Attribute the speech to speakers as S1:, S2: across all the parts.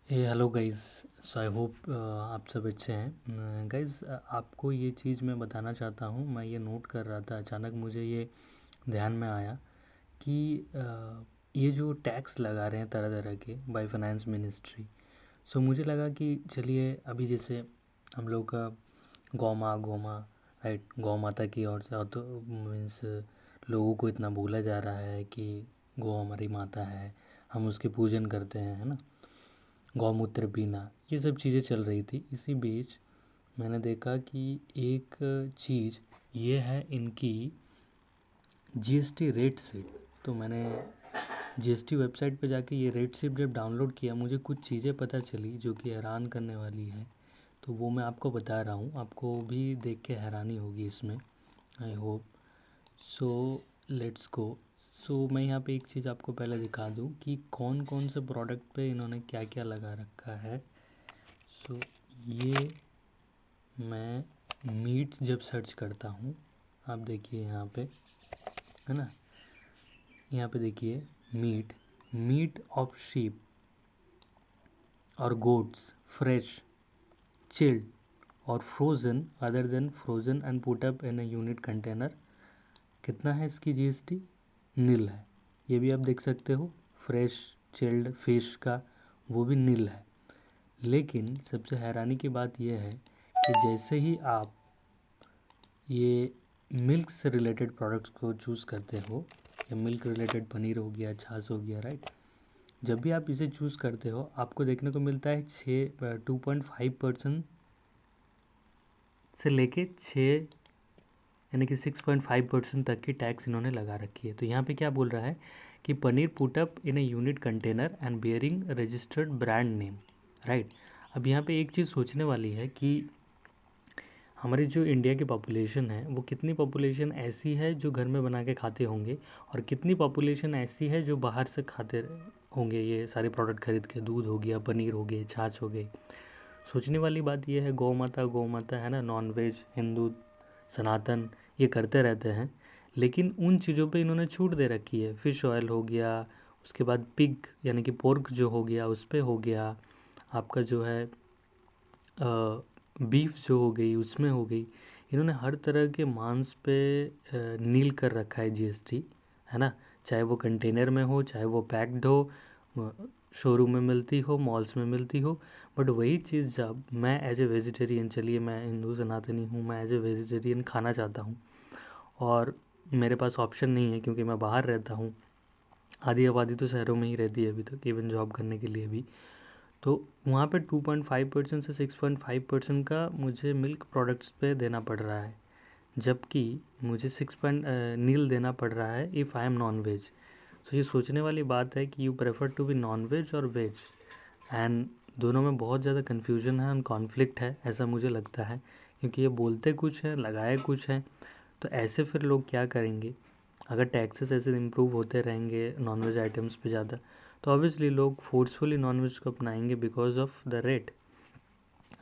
S1: Hello guys. So I hope आप सब अच्छे हैं। गाइस, आपको ये चीज़ मैं बताना चाहता हूँ। मैं ये नोट कर रहा था, अचानक मुझे ये ध्यान में आया कि ये जो टैक्स लगा रहे हैं तरह तरह के बाय फाइनेंस मिनिस्ट्री। सो मुझे लगा कि चलिए अभी जैसे हम लोग का गौ माँ राइट, गौ माता की ओर से, और तो मीन्स लोगों को इतना भूला जा रहा है कि गौ हमारी माता है, हम उसके पूजन करते हैं, है ना। गौमूत्र पीना, ये सब चीज़ें चल रही थी। इसी बीच मैंने देखा कि एक चीज़ ये है इनकी जीएसटी रेट शीट। तो मैंने जीएसटी वेबसाइट पे जाके ये रेट शीट जब डाउनलोड किया, मुझे कुछ चीज़ें पता चली जो कि हैरान करने वाली है। तो वो मैं आपको बता रहा हूँ, आपको भी देख के हैरानी होगी इसमें, I hope. So let's go. सो मैं यहाँ पे एक चीज़ आपको पहले दिखा दूँ कि कौन कौन से प्रोडक्ट पे इन्होंने क्या क्या लगा रखा है। सो ये मैं मीट जब सर्च करता हूँ, आप देखिए यहाँ पे, है ना, यहाँ पे देखिए मीट, मीट ऑफ शीप और गोट्स, फ्रेश, चिल्ड और frozen other than frozen and put up in a unit container. कितना है इसकी जीएसटी? नील है। ये भी आप देख सकते हो, फ्रेश चिल्ड फिश का वो भी नील है। लेकिन सबसे हैरानी की बात यह है कि जैसे ही आप ये मिल्क से रिलेटेड प्रोडक्ट्स को चूज़ करते हो, या मिल्क रिलेटेड पनीर हो गया, छाछ हो गया, राइट, जब भी आप इसे चूज़ करते हो आपको देखने को मिलता है 2.5% से लेके 6 यानी कि 6.5% तक की टैक्स इन्होंने लगा रखी है। तो यहाँ पे क्या बोल रहा है कि paneer put up in a unit container and bearing registered brand name, right. अब यहाँ पे एक चीज़ सोचने वाली है कि हमारी जो इंडिया की पॉपुलेशन है, वो कितनी पॉपुलेशन ऐसी है जो घर में बना के खाते होंगे, और कितनी पॉपुलेशन ऐसी है जो बाहर से खाते होंगे ये सारे प्रोडक्ट खरीद के। दूध हो गया, पनीर हो गया, छाछ हो गई। सोचने वाली बात यह है, गौ माता है ना, नॉन वेज, हिंदू सनातन ये करते रहते हैं, लेकिन उन चीज़ों पे इन्होंने छूट दे रखी है। फ़िश ऑयल हो गया, उसके बाद पिग यानी कि पोर्क जो हो गया उस पे हो गया, आपका जो है बीफ जो हो गई उसमें हो गई। इन्होंने हर तरह के मांस पे नील कर रखा है जीएसटी, है ना। चाहे वो कंटेनर में हो, चाहे वो पैक्ड हो, शोरूम में मिलती हो, मॉल्स में मिलती हो। बट वही चीज़ जब मैं एज ए वेजिटेरियन, चलिए मैं हिंदू सनातनी हूँ, मैं एज ए वेजिटेरियन खाना चाहता हूँ और मेरे पास ऑप्शन नहीं है क्योंकि मैं बाहर रहता हूँ, आधी आबादी तो शहरों में ही रहती है अभी तक, इवन जॉब करने के लिए भी। तो वहाँ पे 2.5% से 6.5% का मुझे मिल्क प्रोडक्ट्स पे देना पड़ रहा है, जबकि मुझे नील देना पड़ रहा है if I am non veg. तो ये सोचने वाली बात है कि you prefer to be non veg और वेज, एंड दोनों में बहुत ज़्यादा कन्फ्यूजन है और कॉन्फ्लिक्ट है, ऐसा मुझे लगता है। क्योंकि ये बोलते कुछ है, लगाए कुछ है। तो ऐसे फिर लोग क्या करेंगे? अगर टैक्सेस ऐसे इम्प्रूव होते रहेंगे नॉन वेज आइटम्स पे ज़्यादा, तो ऑब्वियसली लोग फोर्सफुली नॉन वेज को अपनाएंगे because of the rate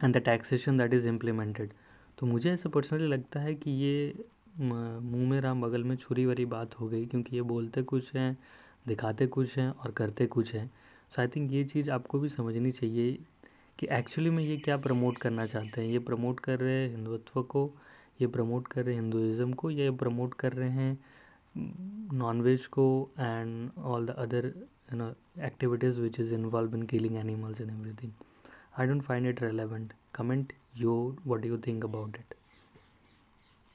S1: and the taxation that is implemented. तो मुझे ऐसा पर्सनली लगता है कि ये मुंह में राम बगल में छुरी वाली बात हो गई, क्योंकि ये बोलते कुछ हैं, दिखाते कुछ हैं और करते कुछ हैं। सो आई थिंक ये चीज़ आपको भी समझनी चाहिए कि एक्चुअली में ये क्या प्रमोट करना चाहते हैं। ये प्रमोट कर रहे हैं हिंदुत्व को, ये प्रमोट कर रहे हैं हिंदुज़म को, या ये प्रमोट कर रहे हैं नॉन वेज को and all the other activities which is involved in killing animals and everything. I don't find it relevant. Comment you what do you think about it.